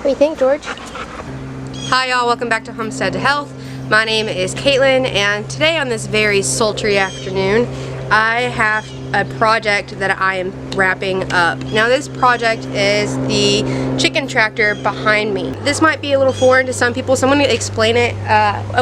do you think, George? Hi y'all, welcome back to Homestead to Health. My name is Caitlin, and today on this very sultry afternoon, I have a project that I am wrapping up. Now this project is the chicken tractor behind me. This might be a little foreign to some people, so I'm going to explain it.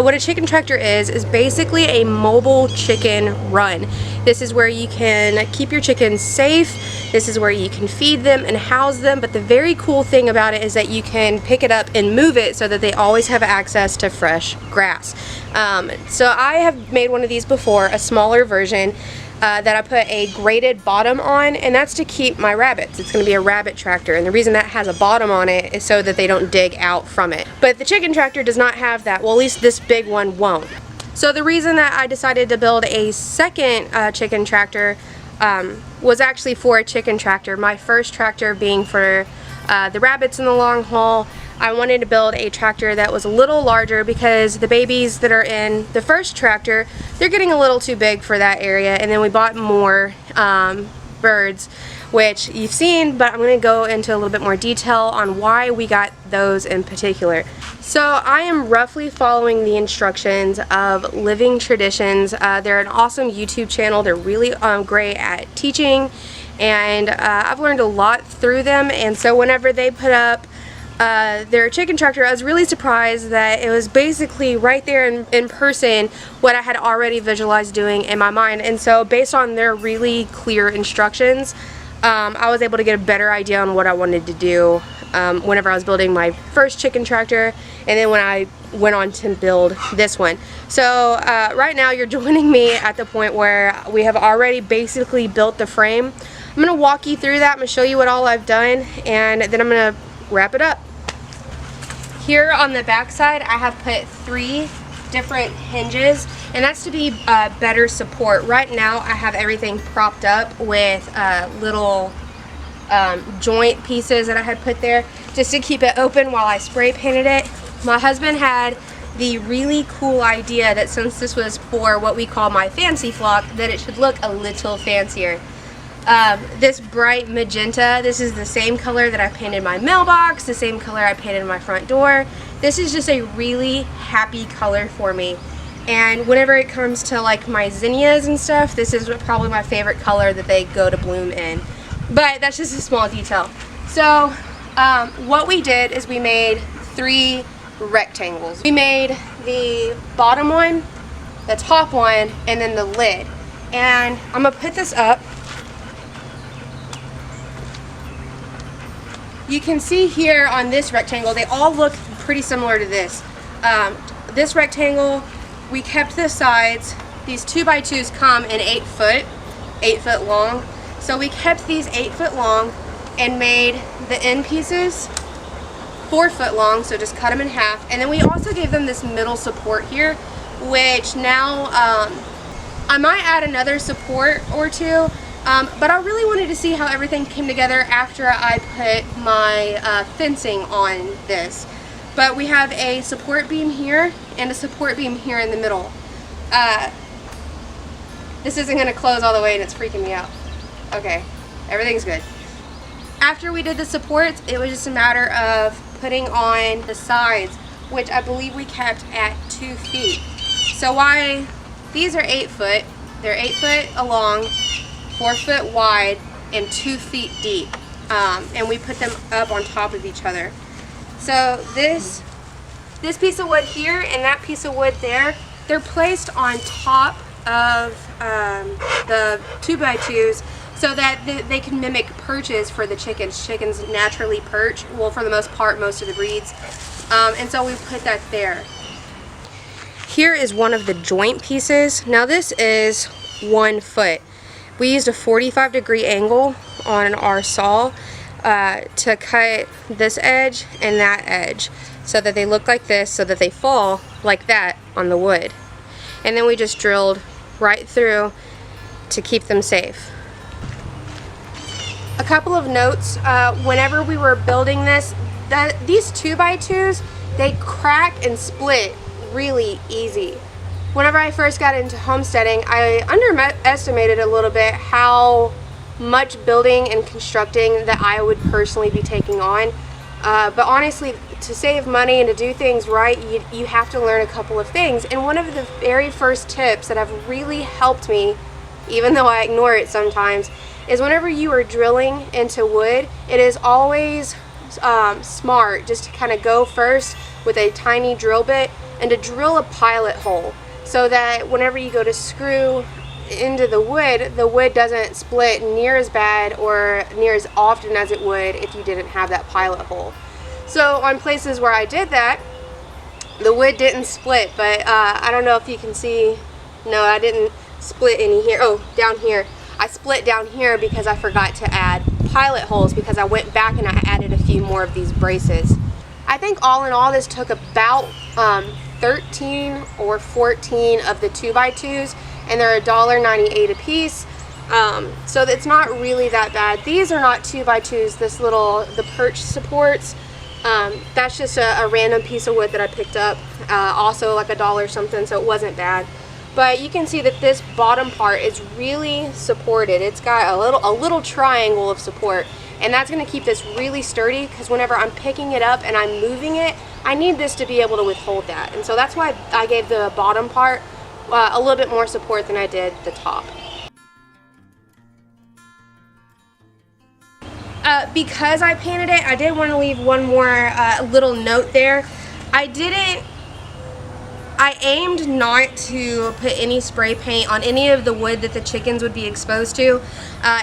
What a chicken tractor is basically a mobile chicken run. This is where you can keep your chickens safe. This is where you can feed them and house them, but the very cool thing about it is that you can pick it up and move it so that they always have access to fresh grass. So I have made one of these before, a smaller version, that I put a graded bottom on, and that's to keep my rabbits. It's going to be a rabbit tractor, and the reason that has a bottom on it is so that they don't dig out from it. But the chicken tractor does not have that. Well, at least this big one won't. So the reason that I decided to build a second chicken tractor was actually for a chicken tractor. My first tractor being for the rabbits in the long haul. I wanted to build a tractor that was a little larger because the babies that are in the first tractor, they're getting a little too big for that area, and then we bought more birds, which you've seen, but I'm going to go into a little bit more detail on why we got those in particular. So I am roughly following the instructions of Living Traditions. They're an awesome YouTube channel. They're really great at teaching, and I've learned a lot through them. And so whenever they put up their chicken tractor, I was really surprised that it was basically right there in person what I had already visualized doing in my mind. And so based on their really clear instructions, I was able to get a better idea on what I wanted to do whenever I was building my first chicken tractor, and then when I went on to build this one. So right now you're joining me at the point where we have already basically built the frame. I'm going to walk you through that. I'm going to show you what all I've done, and then I'm going to wrap it up. Here on the back side I have put 3 different hinges, and that's to be better support. Right now I have everything propped up with little joint pieces that I had put there just to keep it open while I spray painted it. My husband had the really cool idea that since this was for what we call my fancy flock, that it should look a little fancier. This bright magenta, this is the same color that I painted my mailbox, the same color I painted my front door. This is just a really happy color for me. And whenever it comes to like my zinnias and stuff, this is probably my favorite color that they go to bloom in. But that's just a small detail. So what we did is we made 3 rectangles. We made the bottom one, the top one, and then the lid. And I'm gonna put this up. You can see here on this rectangle, they all look pretty similar to this. This rectangle, we kept the sides. These 2x2s come in 8 foot long. So we kept these 8 foot long and made the end pieces 4 foot long, so just cut them in half. And then we also gave them this middle support here, which now I might add another support or 2. But I really wanted to see how everything came together after I put my fencing on this. But we have a support beam here and a support beam here in the middle. This isn't going to close all the way and it's freaking me out. Okay, everything's good. After we did the supports, it was just a matter of putting on the sides, which I believe we kept at 2 feet. So why these are 8 foot, they're 8 foot along, 4 foot wide, and 2 feet deep, and we put them up on top of each other. So this piece of wood here and that piece of wood there, they're placed on top of the 2x2s so that they can mimic perches for the chickens. Chickens naturally perch, well, for the most part, most of the breeds, and so we put that there. Here is one of the joint pieces. Now this is 1 foot. We used a 45-degree angle on our saw to cut this edge and that edge so that they look like this, so that they fall like that on the wood. And then we just drilled right through to keep them safe. A couple of notes, whenever we were building this, these 2x2s, they crack and split really easy. Whenever I first got into homesteading, I underestimated a little bit how much building and constructing that I would personally be taking on. But honestly, to save money and to do things right, you have to learn a couple of things. And one of the very first tips that have really helped me, even though I ignore it sometimes, is whenever you are drilling into wood, it is always smart just to kind of go first with a tiny drill bit and to drill a pilot hole, so that whenever you go to screw into the wood doesn't split near as bad or near as often as it would if you didn't have that pilot hole. So on places where I did that, the wood didn't split, but I don't know if you can see. No, I didn't split any here. Oh, down here. I split down here because I forgot to add pilot holes, because I went back and I added a few more of these braces. I think all in all this took about 13 or 14 of the 2x2s, and they're $1.98 a piece. So it's not really that bad. These are not 2x2s. The perch supports, that's just a random piece of wood that I picked up, also like $1 something, so it wasn't bad. But you can see that this bottom part is really supported. It's got a little triangle of support, and that's going to keep this really sturdy, because whenever I'm picking it up and I'm moving it, I need this to be able to withhold that. And so that's why I gave the bottom part a little bit more support than I did the top. Because I painted it, I did want to leave one more little note there. I aimed not to put any spray paint on any of the wood that the chickens would be exposed to,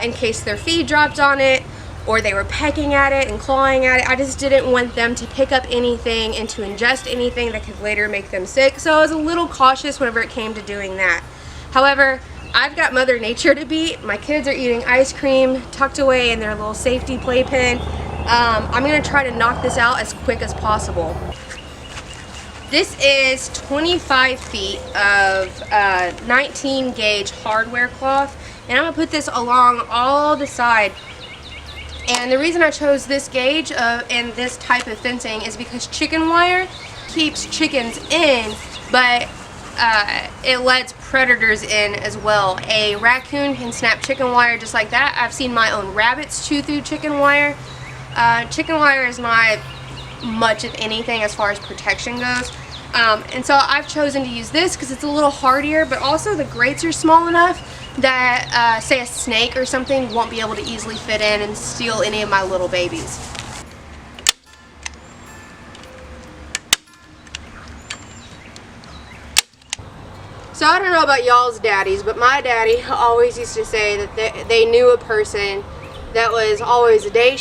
in case their feed dropped on it or they were pecking at it and clawing at it. I just didn't want them to pick up anything and to ingest anything that could later make them sick, so I was a little cautious whenever it came to doing that. However, I've got Mother Nature to beat. My kids are eating ice cream tucked away in their little safety playpen. I'm going to try to knock this out as quick as possible. This is 25 feet of 19 gauge hardware cloth, and I'm going to put this along all the side. And the reason I chose this gauge and this type of fencing is because chicken wire keeps chickens in, but it lets predators in as well. A raccoon can snap chicken wire just like that. I've seen my own rabbits chew through chicken wire. Chicken wire is not much of anything as far as protection goes. And so I've chosen to use this because it's a little hardier, but also the grates are small enough that say a snake or something won't be able to easily fit in and steal any of my little babies. So I don't know about y'all's daddies, but my daddy always used to say that they knew a person that was always a day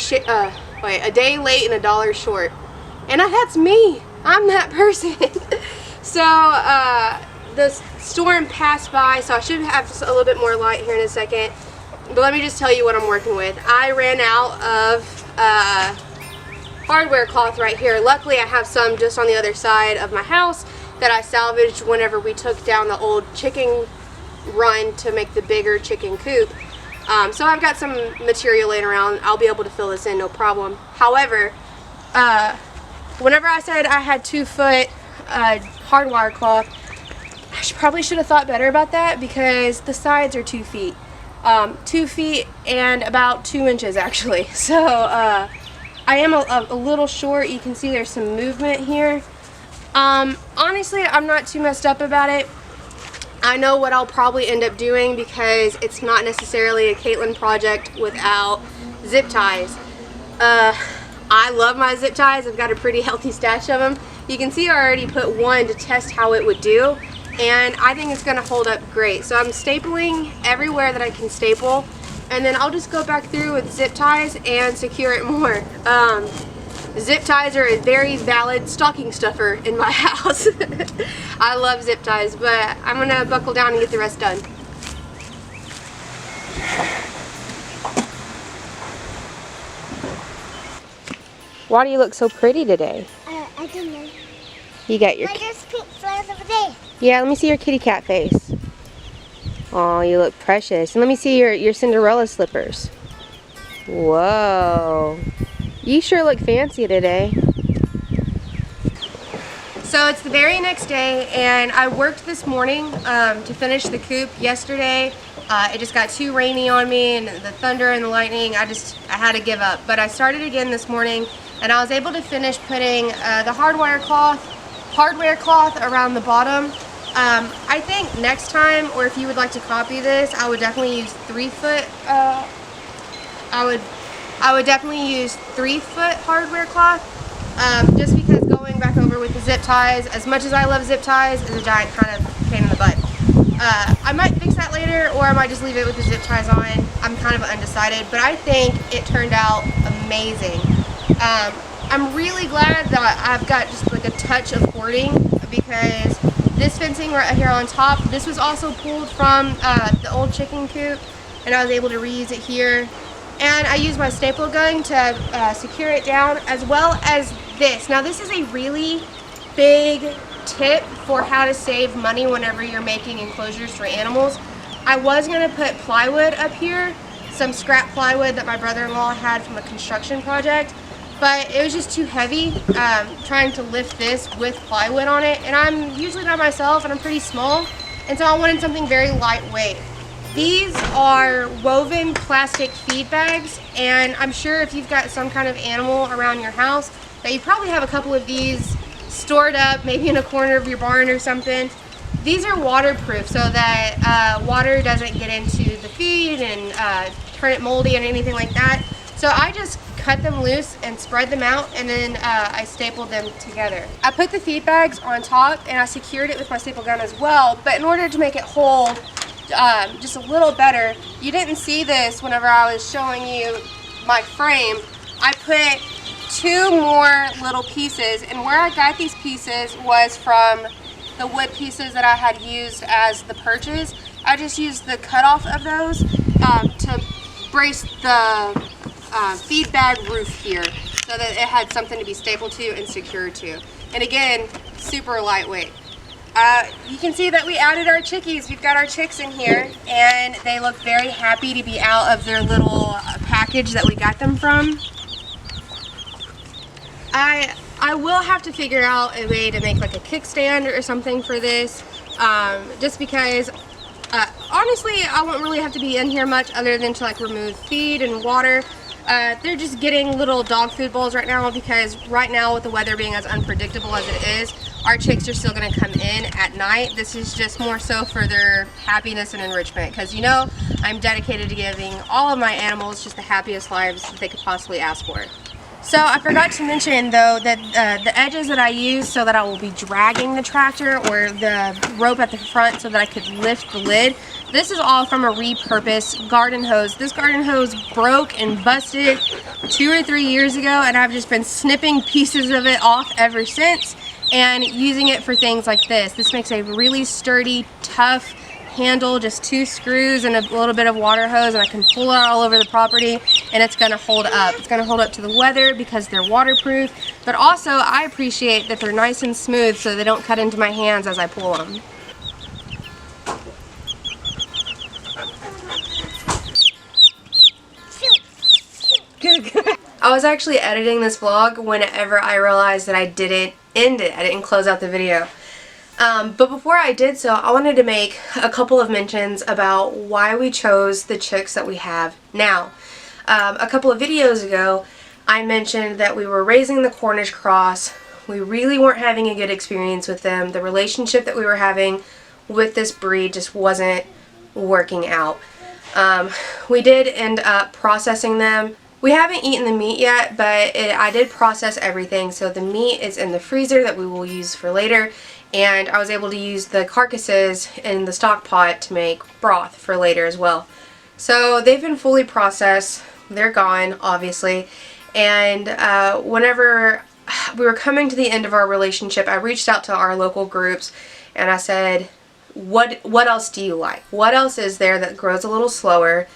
late and a dollar short. And that's me. I'm that person. So the storm passed by, so I should have just a little bit more light here in a second. But let me just tell you what I'm working with. I ran out of hardware cloth right here. Luckily I have some just on the other side of my house that I salvaged whenever we took down the old chicken run to make the bigger chicken coop. So I've got some material laying around. I'll be able to fill this in, no problem. However, whenever I said I had 2-foot hardwire cloth, I probably should have thought better about that, because the sides are 2 feet. 2 feet and about 2 inches actually. So I am a little short. You can see there's some movement here. Honestly, I'm not too messed up about it. I know what I'll probably end up doing, because it's not necessarily a Caitlin project without zip ties. I love my zip ties. I've got a pretty healthy stash of them. You can see I already put one to test how it would do, and I think it's going to hold up great. So I'm stapling everywhere that I can staple, and then I'll just go back through with zip ties and secure it more. Zip ties are a very valid stocking stuffer in my house. I love zip ties, but I'm going to buckle down and get the rest done. Why do you look so pretty today? I don't know. You got your... There's pink flowers over there. Yeah, let me see your kitty cat face. Oh, you look precious. And let me see your Cinderella slippers. Whoa. You sure look fancy today. So it's the very next day, and I worked this morning to finish the coop. Yesterday, it just got too rainy on me, and the thunder and the lightning, I had to give up. But I started again this morning, and I was able to finish putting the hardware cloth around the bottom. I think next time, or if you would like to copy this, I would definitely use 3-foot. I would definitely use 3-foot hardware cloth, just because going back over with the zip ties, as much as I love zip ties, is a giant kind of pain in the butt. I might fix that later, or I might just leave it with the zip ties on. I'm kind of undecided, but I think it turned out amazing. I'm really glad that I've got just like a touch of hoarding, because this fencing right here on top, this was also pulled from the old chicken coop, and I was able to reuse it here. And I used my staple gun to secure it down, as well as this. Now this is a really big tip for how to save money whenever you're making enclosures for animals. I was going to put plywood up here, some scrap plywood that my brother-in-law had from a construction project, but it was just too heavy trying to lift this with plywood on it, and I'm usually by myself and I'm pretty small, and so I wanted something very lightweight. These are woven plastic feed bags, and I'm sure if you've got some kind of animal around your house that you probably have a couple of these stored up, maybe in a corner of your barn or something. These are waterproof so that water doesn't get into the feed and turn it moldy and anything like that. So I just cut them loose and spread them out, and then I stapled them together. I put the feed bags on top and I secured it with my staple gun as well, but in order to make it hold just a little better, you didn't see this whenever I was showing you my frame. I put 2 more little pieces, and where I got these pieces was from the wood pieces that I had used as the perches. I just used the cutoff of those to brace the feed bag roof here, so that it had something to be stapled to and secured to. And again, super lightweight. You can see that we added our chickies. We've got our chicks in here, and they look very happy to be out of their little package that we got them from. I will have to figure out a way to make like a kickstand or something for this, just because honestly I won't really have to be in here much other than to like remove feed and water. They're just getting little dog food bowls right now, because right now with the weather being as unpredictable as it is, our chicks are still going to come in at night. This is just more so for their happiness and enrichment, because you know I'm dedicated to giving all of my animals just the happiest lives that they could possibly ask for. So I forgot to mention though that the edges that I use so that I will be dragging the tractor, or the rope at the front so that I could lift the lid, this is all from a repurposed garden hose. This garden hose broke and busted 2 or 3 years ago, and I've just been snipping pieces of it off ever since and using it for things like this. This makes a really sturdy, tough handle, just 2 screws and a little bit of water hose, and I can pull it all over the property and it's going to hold up. It's going to hold up to the weather because they're waterproof, but also I appreciate that they're nice and smooth so they don't cut into my hands as I pull them. I was actually editing this vlog whenever I realized that I didn't end it. I didn't close out the video. But before I did so, I wanted to make a couple of mentions about why we chose the chicks that we have now. A couple of videos ago, I mentioned that we were raising the Cornish cross. We really weren't having a good experience with them. The relationship that we were having with this breed just wasn't working out. We did end up processing them. We haven't eaten the meat yet, but I did process everything, so the meat is in the freezer that we will use for later, and I was able to use the carcasses in the stock pot to make broth for later as well. So they've been fully processed. They're gone, obviously, and whenever we were coming to the end of our relationship, I reached out to our local groups and I said, what else do you like? What else is there that grows a little slower,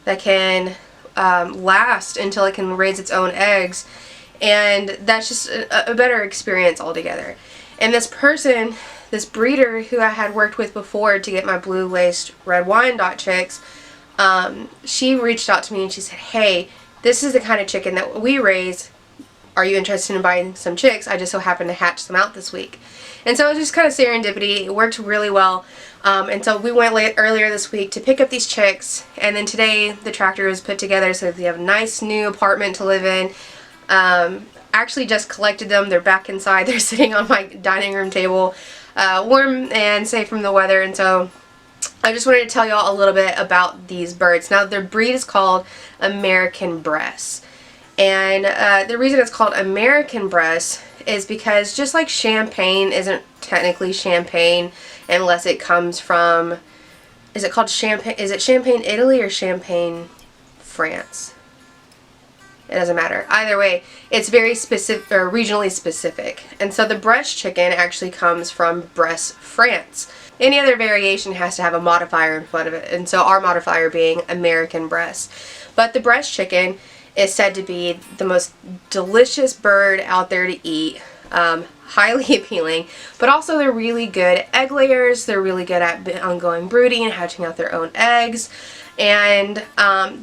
that can last until it can raise its own eggs, and that's just a better experience altogether. And this person, this breeder who I had worked with before to get my blue laced red Wyandotte chicks, she reached out to me and she said, hey, this is the kind of chicken that we raise. Are you interested in buying some chicks? I just so happened to hatch them out this week. And so it was just kind of serendipity. It worked really well. And so we went earlier this week to pick up these chicks, and then today the tractor was put together so that we have a nice new apartment to live in. actually just collected them. They're back inside. They're sitting on my dining room table, warm and safe from the weather, and so I just wanted to tell y'all a little bit about these birds. Now, their breed is called American Bress. And the reason it's called American Bress is because just like champagne isn't technically champagne unless it comes from, is it called champagne? Is it Champagne, Italy or Champagne, France? It doesn't matter. Either way, it's very specific or regionally specific. And so the Bress chicken actually comes from Bress, France. Any other variation has to have a modifier in front of it. And so our modifier being American Bress. But the Bress chicken is said to be the most delicious bird out there to eat. Highly appealing, but also they're really good egg layers. They're really good at ongoing brooding and hatching out their own eggs. And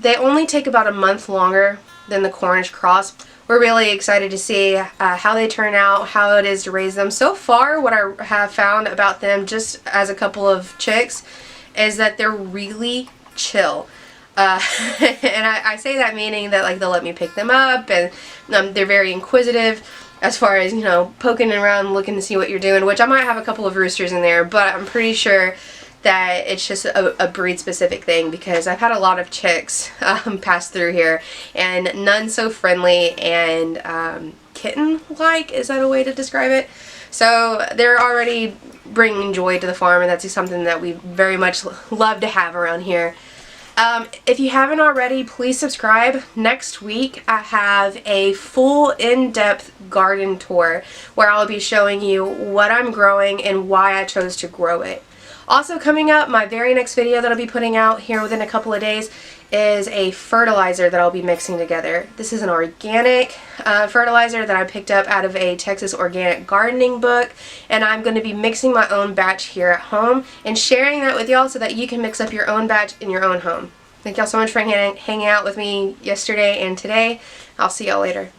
they only take about a month longer than the Cornish cross. We're really excited to see how they turn out, how it is to raise them. So far, what I have found about them, just as a couple of chicks, is that they're really chill. And I say that meaning that like they'll let me pick them up, and they're very inquisitive as far as, you know, poking around looking to see what you're doing, which I might have a couple of roosters in there, but I'm pretty sure that it's just a breed specific thing, because I've had a lot of chicks pass through here and none so friendly and kitten like, is that a way to describe it? So they're already bringing joy to the farm, and that's something that we very much love to have around here. If you haven't already, please subscribe. Next week I have a full in-depth garden tour where I'll be showing you what I'm growing and why I chose to grow it. Also coming up, my very next video that I'll be putting out here within a couple of days is a fertilizer that I'll be mixing together. This is an organic fertilizer that I picked up out of a Texas organic gardening book, and I'm going to be mixing my own batch here at home and sharing that with y'all so that you can mix up your own batch in your own home. Thank y'all so much for hanging out with me yesterday and today. I'll see y'all later.